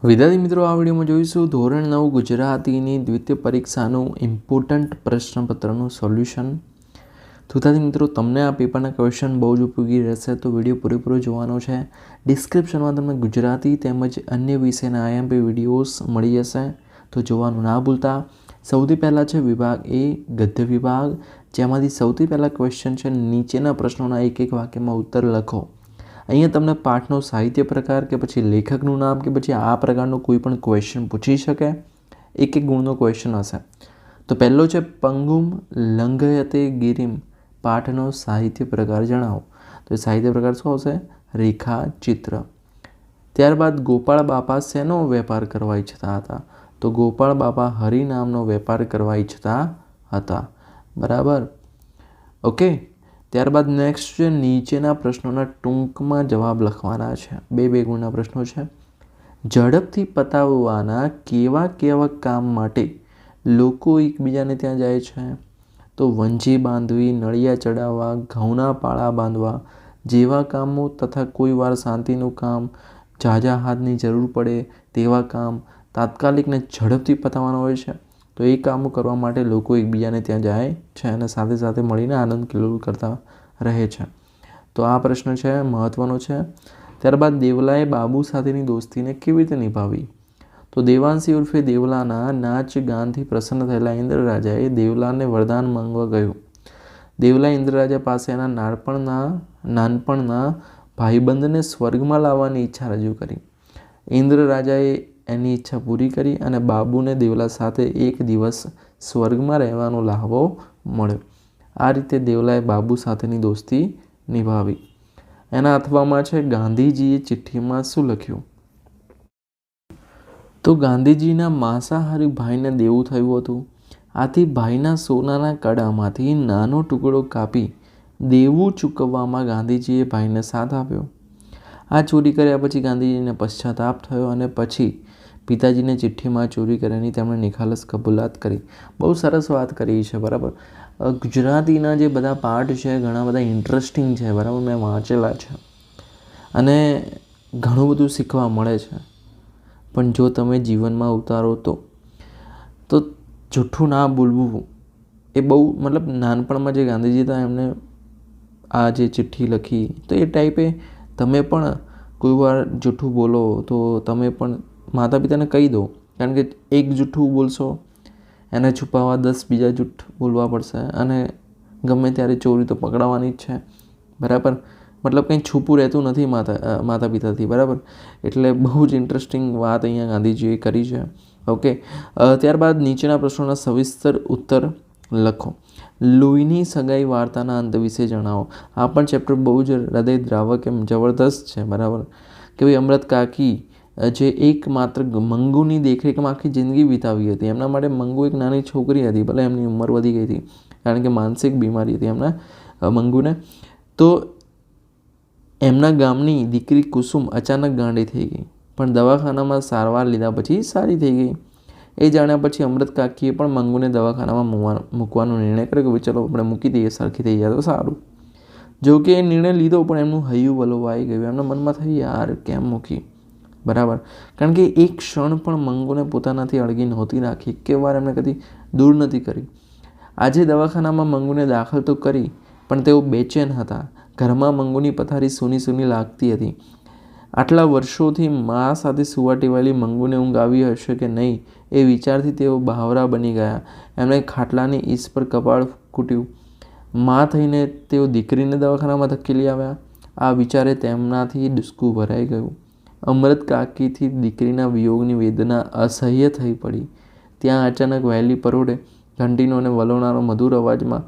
વિદ્યાર્થી મિત્રો, આ વિડીયોમાં જોઈશું ધોરણ 9 ગુજરાતીની દ્વિતીય પરીક્ષાનું ઇમ્પોર્ટન્ટ પ્રશ્નપત્રનું સોલ્યુશન. તો વિદ્યાર્થી મિત્રો, તમને આ પેપરના ક્વેશ્ચન બહુ જ ઉપયોગી રહેશે, તો વિડીયો પૂરેપૂરો જોવાનો છે. ડિસ્ક્રિપ્શનમાં તમને ગુજરાતી તેમજ અન્ય વિષયના IMP વિડીયોઝ મળી જશે, તો જોવાનું ના ભૂલતા. સૌથી પહેલાં છે વિભાગ એ, ગદ્ય વિભાગ, જેમાંથી સૌથી પહેલાં ક્વેશ્ચન છે નીચેના પ્રશ્નોના એક એક વાક્યમાં ઉત્તર લખો. અહીંયા તમને પાઠનો સાહિત્ય પ્રકાર કે પછી લેખકનું નામ કે પછી આ પ્રકારનો કોઈ પણ ક્વેશ્ચન પૂછી શકે. એક એક ગુણનો ક્વેશ્ચન હશે. તો પહેલો છે પંગુમ લંઘયતે ગિરિમ, પાઠનો સાહિત્ય પ્રકાર જણાવો. તો સાહિત્ય પ્રકાર શું આવશે? રેખા ચિત્ર. ત્યારબાદ ગોપાળ બાપા શેનો વેપાર કરવા ઈચ્છતા હતા? તો ગોપાળ બાપા હરિનામનો વેપાર કરવા ઈચ્છતા હતા. બરાબર, ઓકે. ત્યારબાદ નેક્સ્ટ છે નીચેના પ્રશ્નોના ટૂંકમાં જવાબ લખવાના છે. બે ગુણના પ્રશ્નો છે. ઝડપથી પતાવવાના કેવા કેવા કામ માટે લોકો એકબીજાને ત્યાં જાય છે? તો વંજી બાંધવી, નળિયા ચડાવવા, ઘઉંના પાળા બાંધવા જેવા કામો તથા કોઈ વાર શાંતિનું કામ, ઝાઝા હાથની જરૂર પડે તેવા કામ, તાત્કાલિકને ઝડપથી પતાવવાના હોય છે. તો એ કામો કરવા માટે લોકો એકબીજાને ત્યાં જાય છે અને સાથે સાથે મળીને આનંદ કિલ્લોલ કરતા રહે છે. તો આ પ્રશ્ન છે, મહત્ત્વનો છે. ત્યારબાદ દેવલાએ બાબુ સાથેની દોસ્તીને કેવી રીતે નિભાવી? તો દેવાંશી ઉર્ફે દેવલાના નાચ ગાનથી પ્રસન્ન થયેલા ઇન્દ્રરાજાએ દેવલાને વરદાન માંગવા ગયું. દેવલાએ ઇન્દ્રરાજા પાસે એના નાનપણના ભાઈબંધને સ્વર્ગમાં લાવવાની ઈચ્છા રજૂ કરી. ઇન્દ્રરાજાએ એની ઈચ્છા પૂરી કરી અને બાબુને દેવલા સાથે એક દિવસ સ્વર્ગમાં રહેવાનો લહાવો મળ્યો. આ રીતે દેવલાએ બાબુ સાથેની દોસ્તી નિભાવી. એના અથવામાં છે ગાંધીજીએ ચિઠ્ઠીમાં શું લખ્યું? તો ગાંધીજીના માંસાહારી ભાઈને દેવું થયું હતું. આથી ભાઈના સોનાના કડામાંથી નાનો ટુકડો કાપી દેવું ચૂકવવામાં ગાંધીજીએ ભાઈને સાથ આપ્યો. આ ચોરી કર્યા પછી ગાંધીજીને પશ્ચાતાપ થયો અને પછી પિતાજીને ચિઠ્ઠીમાં ચોરી કર્યાની તેમણે નિખાલસ કબૂલાત કરી. બહુ સરસ વાત કરી છે. બરાબર, ગુજરાતીના જે બધા પાઠ છે ઘણા બધા ઇન્ટરેસ્ટિંગ છે. બરાબર, મેં વાંચેલા છે અને ઘણું બધું શીખવા મળે છે. પણ જો તમે જીવનમાં ઉતારો તો જૂઠું ના બોલવું એ બહુ, મતલબ નાનપણમાં જે ગાંધીજી હતા એમને આ જે ચિઠ્ઠી લખી, તો એ ટાઈપે તમે પણ કોઈ વાર જૂઠું બોલો તો તમે પણ માતા પિતાને કહી દો. કારણ કે એક જૂઠું બોલશો એને છુપાવવા 10 બીજા જૂઠ બોલવા પડશે અને ગમે ત્યારે ચોરી તો પકડાવાની જ છે. બરાબર, મતલબ કંઈ છૂપું રહેતું નથી માતા પિતાથી. બરાબર, એટલે બહુ જ ઇન્ટરેસ્ટિંગ વાત અહીંયા ગાંધીજીએ કરી છે. ઓકે. ત્યારબાદ નીચેના પ્રશ્નોના સવિસ્તર ઉત્તર લખો. લોહીની સગાઈ વાર્તાના અંત વિશે જણાવો. આ પણ ચેપ્ટર બહુ જ હૃદયદ્રાવક એમ જબરદસ્ત છે. બરાબર, કે ભાઈ અમૃત કાકી જે એકમાત્ર મંગુની દેખરેખમાં આખી જિંદગી વિતાવી હતી. એમના માટે મંગુ એક નાની છોકરી હતી, ભલે એમની ઉંમર વધી ગઈ હતી કારણ કે માનસિક બીમારી હતી એમના મંગુને. તો એમના ગામની દીકરી કુસુમ અચાનક ગાંડી થઈ ગઈ, પણ દવાખાનામાં સારવાર લીધા પછી સારી થઈ ગઈ. એ જાણ્યા પછી અમૃત કાકીએ પણ મંગુને દવાખાનામાં મૂકવાનો નિર્ણય કર્યો કે ચલો આપણે મૂકી દઈએ, સરખી થઈ જાય તો સારું. જો કે એ નિર્ણય લીધો પણ એમનું હૈયું વલોવાઈ ગયું. એમના મનમાં થયું યાર કેમ મૂકી? બરાબર, કારણ કે એક ક્ષણ પણ મંગુને પોતાનાથી અળગી નહોતી રાખી, એક વાર એમને કદી દૂર નથી કરી. આજે દવાખાનામાં મંગુને દાખલ તો કરી પણ તેઓ બેચેન હતા. ઘરમાં મંગુની પથારી સૂની સૂની લાગતી હતી. આટલા વર્ષોથી મા સાથે સુવા ટેવાયેલી મંગુને ઊંઘ આવી હશે કે નહીં એ વિચારથી તેઓ બહાવરા બની ગયા. એમણે ખાટલાની ઈસ પર કપાળ કૂટ્યું. મા થઈને તેઓ દીકરીને દવાખાનામાં ધકેલી આવ્યા. આ વિચારે તેમનાથી ડૂસકું ભરાઈ ગયું. અમૃત કાકીથી દીકરીના વિયોગની વેદના અસહ્ય થઈ પડી. ત્યાં અચાનક વહેલી પરોઢે ઘંટીનો અને વલોણાનો મધુર અવાજમાં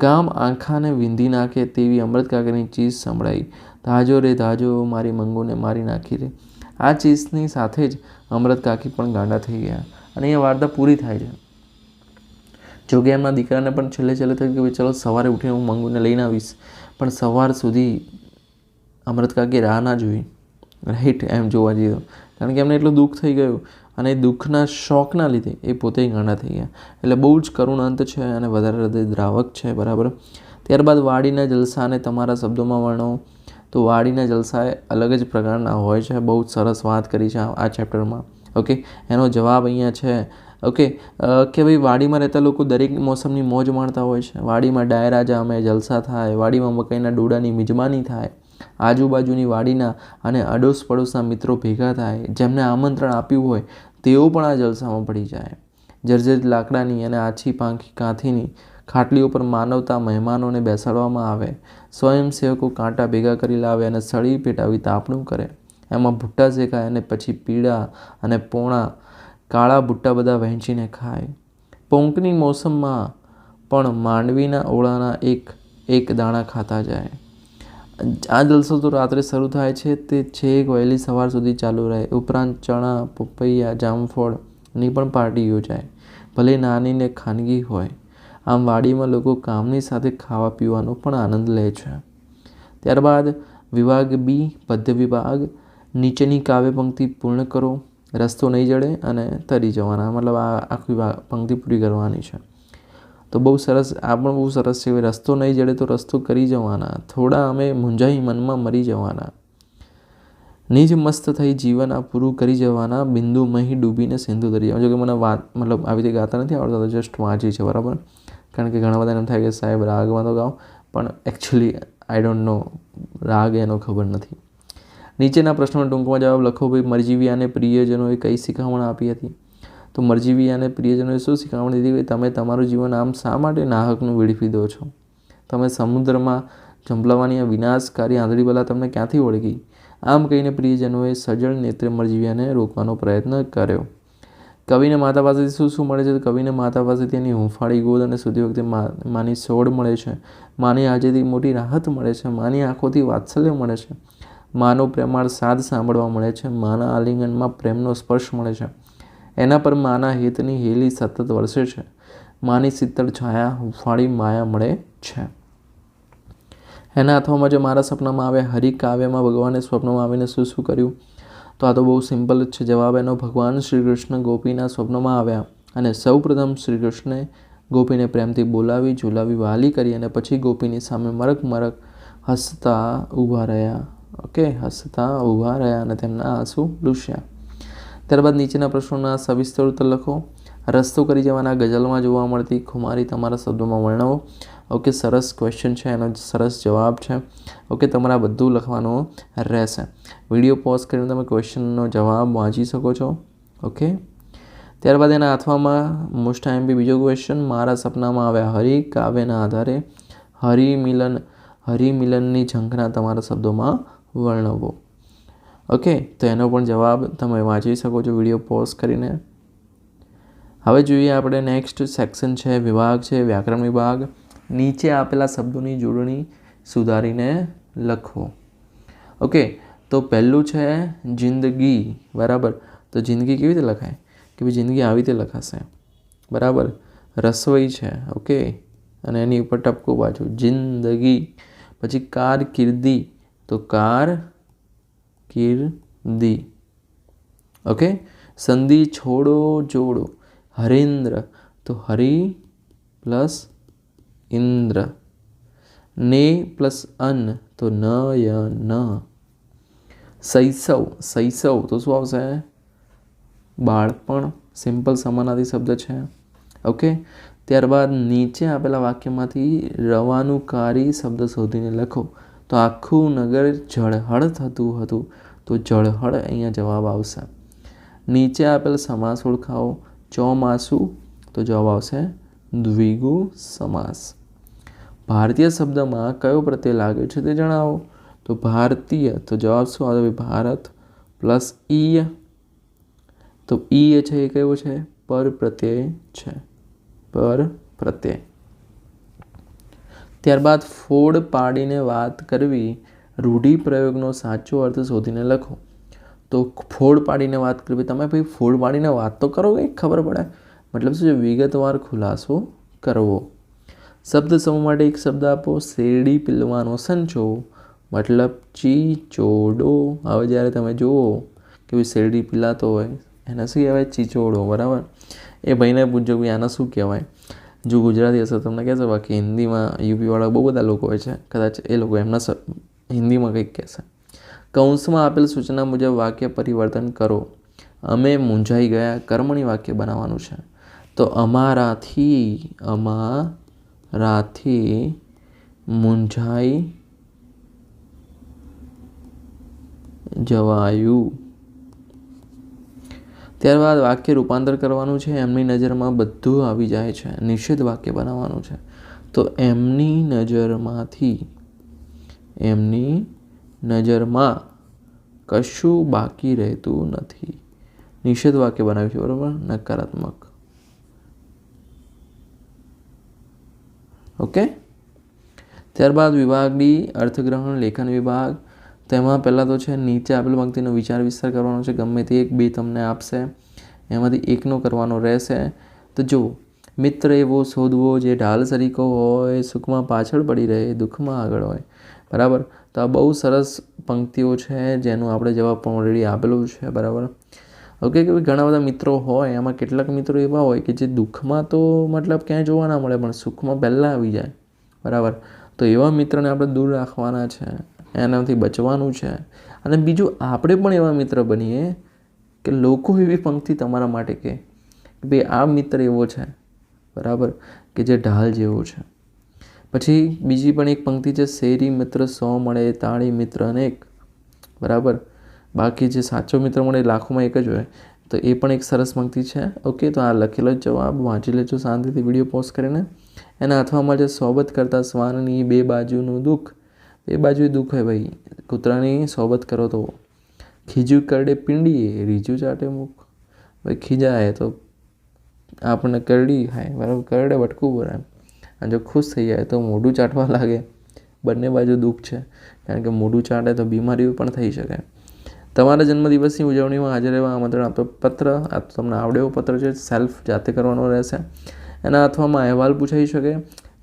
ગામ આંખાને વીંધી નાખે તેવી અમૃત કાકીની ચીસ સંભળાઈ. ધાજો રે ધાજો, મારી મંગુને મારી નાખી રે. આ ચીસની સાથે જ અમૃત કાકી પણ ગાંડા થઈ ગયા અને એ વાર્તા પૂરી થાય છે. જોકે એમના દીકરાને પણ છેલ્લે થયું કે ભાઈ ચલો સવારે ઉઠીને હું મંગુને લઈને આવીશ, પણ સવાર સુધી અમૃત કાકી રાહ ના જોઈ. રાઈટ, એમ જોવા જઈએ તો, કારણ કે એમને એટલું દુઃખ થઈ ગયું અને એ દુઃખના શોકના લીધે એ પોતે ગાંડા થઈ ગયા. એટલે બહુ જ કરુણ અંત છે અને વધારે હૃદયદ્રાવક છે. બરાબર. ત્યારબાદ વાડીના જલસાને તમારા શબ્દોમાં વર્ણવો. તો વાડીના જલસા અલગ જ પ્રકારના હોય છે. બહુ જ સરસ વાત કરી છે આ ચેપ્ટરમાં. ઓકે, એનો જવાબ અહીંયા છે ઓકે કે ભાઈ વાડીમાં રહેતા લોકો દરેક મોસમની મોજ માણતા હોય છે. વાડીમાં ડાયરા જામે, જલસા થાય, વાડીમાં મકાઈના ડોડાની મિજબાની થાય, આજુબાજુની વાડીના અને અડોશ પડોશના મિત્રો ભેગા થાય, જેમને આમંત્રણ આપ્યું હોય તેઓ પણ આ જલસામાં પડી જાય. જર્જરિત લાકડાની અને આછી પાંખી કાંથીની ખાટલીઓ પર માનવતા મહેમાનોને બેસાડવામાં આવે. સ્વયંસેવકો કાંટા ભેગા કરી લાવે અને સળી પેટાવી તાપણું કરે. એમાં ભૂટ્ટા શેકાય અને પછી પીળા અને પોણા કાળા ભૂટ્ટા બધા વહેંચીને ખાય. પોંકની મોસમમાં પણ માંડવીના ઓળાના એક દાણા ખાતા જાય. આ જલસો તો રાત્રે શરૂ થાય છે તે છેક વહેલી સવાર સુધી ચાલુ રહે. ઉપરાંત ચણા, પપૈયા, જામફળની પણ પાર્ટી યોજાય, ભલે નાની ને ખાનગી હોય. આમ વાડીમાં લોકો કામની સાથે ખાવા પીવાનો પણ આનંદ લે છે. ત્યારબાદ વિભાગ બી, પદ્ય વિભાગ. નીચેની કાવ્ય પંક્તિ પૂર્ણ કરો. રસ્તો નહીં જડે અને તરી જવાના, મતલબ આ આખી પંક્તિ પૂરી કરવાની છે. તો બહુ સરસ, આ પણ બહુ સરસ છે. રસ્તો નહીં જડે તો રસ્તો કરી જવાના, થોડા અમે મૂંઝાઈ મનમાં મરી જવાના, નિજ મસ્ત થઈ જીવન આ પૂરું કરી જવાના, બિંદુ મહી ડૂબીને સિંધુ તરી જવાના. જો કે મને વાત મતલબ આવી રીતે ગાતા નથી આવડતા, તો જસ્ટ વાંચી છે બરાબર. કારણ કે ઘણા બધા એમ થાય કે સાહેબ રાગમાં તો ગાઓ, પણ એકચ્યુઅલી આઈ ડોન્ટ નો રાગ એનો ખબર નથી. નીચેના પ્રશ્નોનો ટૂંકમાં જવાબ લખો. ભાઈ મરજીવિયા અને પ્રિયજનોએ કઈ શિખામણ આપી હતી? તો મરજીવિયા અને પ્રિયજનોએ શું શિખામણ દીધી કે તમે તમારું જીવન આમ શા માટે નાહકનું વેડફી દો છો? તમે સમુદ્રમાં ઝંપલાવવાની આ વિનાશકારી આંધળી બલા તમને ક્યાંથી ઓળગી? આમ કહીને પ્રિયજનોએ સજળ નેત્રે મરજીવિયાને રોકવાનો પ્રયત્ન કર્યો. કવિને માતા પાસેથી શું મળે છે? તો કવિને માતા પાસેથી એની હૂંફાળી ગોદ અને સૂતી વખતે માની સોડ મળે છે. માની હાજરીથી મોટી રાહત મળે છે. માની આંખોથી વાત્સલ્ય મળે છે. માનો પ્રેમાળ સાદ સાંભળવા મળે છે. માના આલિંગનમાં પ્રેમનો સ્પર્શ મળે છે. એના પર માના હેતની હેલી સતત વરસે છે. માની શીતળ છાયા હૂંફાળી માયા મળે છે. એના હાથમાં જો મારા સપનામાં આવે. હરિ કાવ્યમાં ભગવાને સ્વપ્નમાં આવીને શું શું કર્યું? તો આ તો બહુ સિમ્પલ જ છે જવાબ એનો. ભગવાન શ્રી કૃષ્ણ ગોપીના સ્વપ્નમાં આવ્યા અને સૌ પ્રથમ શ્રી કૃષ્ણે ગોપીને પ્રેમથી બોલાવી, ઝુલાવી, વહાલી કરી અને પછી ગોપીની સામે મરક મરક હસતા ઊભા રહ્યા. ઓકે, હસતા ઊભા રહ્યા અને તેમના આંસુ લૂછ્યા. ત્યારબાદ નીચેના પ્રશ્નોના સવિસ્તર ઉત્તર લખો. રસ્તો કરી જવાના ગઝલમાં જોવા મળતી ખુમારી તમારા શબ્દોમાં વર્ણવો. ઓકે, સરસ ક્વેશ્ચન છે, એનો સરસ જવાબ છે. ઓકે, તમારે આ બધું લખવાનું રહેશે. વિડીયો પોઝ કરીને તમે ક્વેશ્ચનનો જવાબ વાંચી શકો છો. ઓકે, ત્યારબાદ એના હાથમાં મોસ્ટ આઈએમપી બીજો ક્વેશ્ચન. મારા સપનામાં આવ્યા હરિ કાવ્યના આધારે હરિમિલનની ઝંખના તમારા શબ્દોમાં વર્ણવો. ઓકે, તો એનો પણ જવાબ તમે વાંચી શકો છો વિડીયો પોઝ કરીને. હવે જોઈએ આપણે નેક્સ્ટ સેક્શન છે, વિભાગ છે વ્યાકરણ વિભાગ. નીચે આપેલા શબ્દોની જોડણી સુધારીને લખો. ઓકે, તો પહેલું છે જિંદગી, બરાબર. તો જિંદગી કેવી રીતે લખાય? કે ભાઈ જિંદગી આવી રીતે લખાશે, બરાબર. રસોઈ છે, ઓકે, અને એની ઉપર ટપકું પાછું જિંદગી. પછી કારકિર્દી, તો કારકિર્દી. ઓકે, સંધિ છોડો જોડો. હરેન્દ્ર, તો હરિ પ્લસ ઇન્દ્ર. ને પ્લસ અન, તો નયન. શૈશવ, તો શું આવશે? બાળપણ. સિમ્પલ સમાનાર્થી શબ્દ છે. ઓકે, ત્યારબાદ નીચે આપેલા વાક્યમાંથી રવાનુકારી શબ્દ શોધીને લખો. તો આખું નગર ઝળહળ થતું હતું, તો ઝળહળ અહીંયા જવાબ આવશે. નીચે આપેલ સમાસ ઓળખાવો. ચોમાસુ, તો જવાબ આવશે દ્વિગુ સમાસ. ભારતીય શબ્દમાં કયો પ્રત્યય લાગ્યો છે તે જણાવો. તો ભારતીય, તો જવાબ શું આવે? ભારત પ્લસ ઈય. તો ઈય છે એ કયો છે? પર પ્રત્યય છે, પર પ્રત્યય. ત્યારબાદ ફોડ પાડીને વાત કરવી. રૂઢિપ્રયોગનો સાચો અર્થ શોધીને લખો. તો ફોડ પાડીને વાત કરવી, તમે ભાઈ ફોડ પાડીને વાત તો કરો, કંઈક ખબર પડે. મતલબ શું છે? વિગતવાર ખુલાસો કરવો. શબ્દ સમૂહ માટે એક શબ્દ આપો. શેરડી પીલવાનો સંચો, મતલબ ચીચોડો. હવે જ્યારે તમે જુઓ કે ભાઈ શેરડી પીલાતો હોય, એને શું કહેવાય? ચીચોડો, બરાબર. એ ભાઈને પૂછજો કે આને શું કહેવાય. જો ગુજરાતી હશે તમને કહેશે, બાકી હિન્દીમાં યુપીવાળા બહુ બધા લોકો હોય છે, કદાચ એ લોકો એમના હિન્દીમાં કંઈક કહેશે. કૌંસમાં આપેલ સૂચના મુજબ વાક્ય પરિવર્તન કરો. અમે મૂંઝાઈ ગયા કર્મણી વાક્ય બનાવવાનું છે. તો અમારાથી મૂંઝાઈ જવાયું. ત્યારબાદ વાક્ય રૂપાંતર કરવાનું છે. એમની નજરમાં બધું આવી જાય છે. નિષેધ વાક્ય બનાવવાનું છે. તો એમની નજરમાં કશું બાકી રહેતું નથી. નિષેધ વાક્ય બનાવ્યું છે, બરાબર, નકારાત્મક. ઓકે. ત્યારબાદ વિભાગ ડી અર્થગ્રહણ લેખન વિભાગ. તેમાં પહેલાં તો છે નીચે આપેલ પંક્તિનો વિચાર વિસ્તાર કરવાનો છે. ગમે તે 1-2 તમને આપશે, એમાંથી એકનો કરવાનો રહેશે. તો જો મિત્ર એવો શોધવો જે ઢાલ સરીકો હોય, સુખમાં પાછળ પડી રહે, દુઃખમાં આગળ હોય. બરાબર. તો આ બહુ સરસ પંક્તિઓ છે જેનો આપણે જવાબ પણ ઓલરેડી આપેલો છે. બરાબર. ઓકે. કે ઘણા બધા મિત્રો હોય, એમાં કેટલાક મિત્રો એવા હોય કે જે દુઃખમાં તો મતલબ ક્યાંય જોવા ના મળે, પણ સુખમાં પહેલાં આવી જાય. બરાબર. તો એવા મિત્રને આપણે દૂર રાખવાના છે, એનાથી બચવાનું છે. અને બીજું, આપણે પણ એવા મિત્ર બનીએ કે લોકો એવી પંક્તિ તમારા માટે કે ભાઈ આ મિત્ર એવો છે, બરાબર, કે જે ઢાલ જેવો છે. પછી બીજી પણ એક પંક્તિ છે, શેરી મિત્ર 100 મળે, તાળી મિત્ર અનેક. બરાબર. બાકી જે સાચો મિત્ર મળે લાખોમાં એક જ હોય. તો એ પણ એક સરસ પંક્તિ છે. ઓકે. તો આ લખેલો જવાબ વાંચી લેજો શાંતિથી વિડીયો પોઝ કરીને. એના અથવામાં જે સોબત કરતા શ્વાનની 2 બાજુનું દુઃખ. 2 બાજુ દુઃખ હોય ભાઈ. કૂતરાની સોબત કરો તો ખીજું કરડે પિંડીએ, રીજું ચાટે મુખ. ભાઈ ખીજાય તો આપણને કરડી ખાય, બરાબર, કરડે વટકું ભરાય. અને જો ખુશ થઈ જાય તો મોઢું ચાટવા લાગે. બંને બાજુ દુઃખ છે, કારણ કે મોઢું ચાટે તો બીમારીઓ પણ થઈ શકે. તમારા જન્મદિવસની ઉજવણીમાં હાજર રહેવા આમંત્રણ આપતો પત્ર. આ તો તમને આવડે એવો પત્ર છે, સેલ્ફ જાતે કરવાનો રહેશે. એના અથવામાં અહેવાલ પૂછાઈ શકે.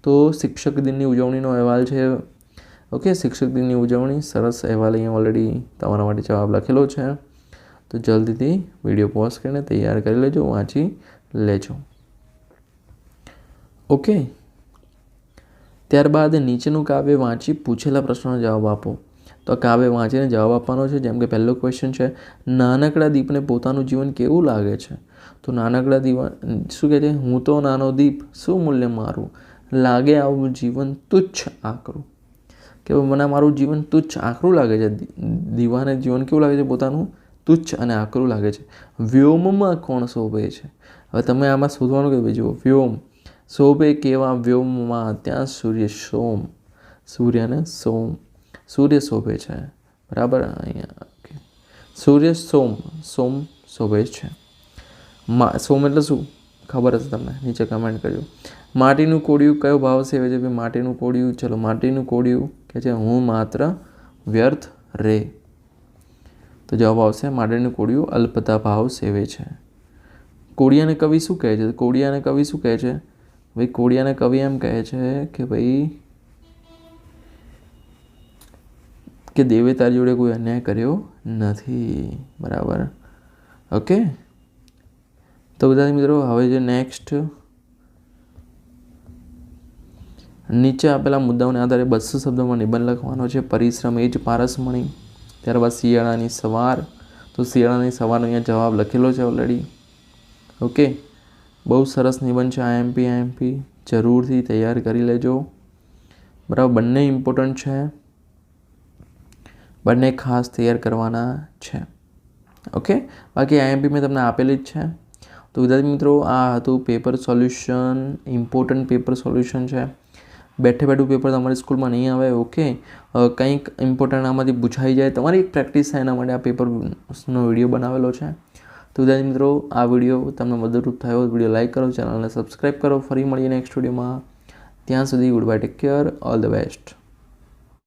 તો શિક્ષક દિનની ઉજવણીનો અહેવાલ છે. ઓકે. શિક્ષક દિનની ઉજવણી, સરસ અહેવાલ અહીંયા ઓલરેડી તમારા માટે જવાબ લખેલો છે. તો જલ્દીથી વિડીયો પોઝ કરીને તૈયાર કરી લેજો, વાંચી લેજો. ઓકે. ત્યારબાદ નીચેનું કાવ્ય વાંચી પૂછેલા પ્રશ્નોનો જવાબ આપો. તો કાવ્ય વાંચીને જવાબ આપવાનો છે. જેમ કે પહેલો ક્વેશ્ચન છે, નાનકડા દીપને પોતાનું જીવન કેવું લાગે છે? તો નાનકડા દીવા શું કહે છે? હું તો નાનો દીપ, શું મૂલ્ય મારું? લાગે આવું જીવન તુચ્છ આકરું. કે મને મારું જીવન તુચ્છ આકરું લાગે છે. દીવાને જીવન કેવું લાગે છે? પોતાનું તુચ્છ અને આકરું લાગે છે. વ્યોમમાં કોણ શોભે છે? હવે તમે આમાં શોધવાનું કે ભાઈ જુઓ, વ્યોમ શોભે કેવા વ્યોમમાં, ત્યાં સૂર્ય સોમ. સૂર્ય અને સોમ. સૂર્ય શોભે છે. બરાબર. અહીંયા ઓકે. સૂર્ય સોમ શોભે છે. સોમ એટલે શું ખબર હશે તમને? નીચે કમેન્ટ કરજો. માટીનું કોડિયું કયો ભાવ સેવે છે? ભાઈ માટીનું કોડિયું, ચલો માટીનું કોડિયું કે છે હું માત્ર વ્યર્થ રે. તો જવાબ આવશે માટીનું કોડિયું અલ્પતા ભાવ સેવે છે. કોડિયાને કવિ શું કહે છે? કોડિયાને કવિ શું કહે છે? ભાઈ કોડિયાને કવિ એમ કહે છે કે ભાઈ કે દેવે તારી જોડે કોઈ અન્યાય કર્યો નથી. બરાબર. ઓકે. તો બધા મિત્રો હવે જે નેક્સ્ટ નીચે આપેલા મુદ્દાઓને આધારે 200 શબ્દોમાં નિબંધ લખવાનો છે. પરિશ્રમ એ જ પારસમણી. ત્યારબાદ શિયાળાની સવાર. તો શિયાળાની સવારનો અહીંયા જવાબ લખેલો છે ઓલરેડી. ઓકે. બહુ સરસ નિબંધ છે. આઈએમપી જરૂરથી તૈયાર કરી લેજો. બરાબર. બંને ઇમ્પોર્ટન્ટ છે, બંને ખાસ તૈયાર કરવાના છે. ઓકે. બાકી આઈએમપી મેં તમને આપેલી જ છે. તો વિદ્યાર્થી મિત્રો આ હતું paper solution. Important paper solution છે. બેઠે બેઠું પેપર તમારી સ્કૂલમાં નહીં આવે. ઓકે. કંઈક ઇમ્પોર્ટન્ટ આમાંથી પૂછાઈ જાય, તમારી એક પ્રેક્ટિસ થાય, એના માટે આ પેપરનો વિડીયો બનાવેલો છે. તો વિદ્યાર્થી મિત્રો આ વિડીયો તમને મદદરૂપ થયો, વિડીયો લાઇક કરો, ચેનલને સબસ્ક્રાઈબ કરો. ફરી મળીએ નેક્સ્ટ વિડીયોમાં. ત્યાં સુધી good bye, take care, all the best.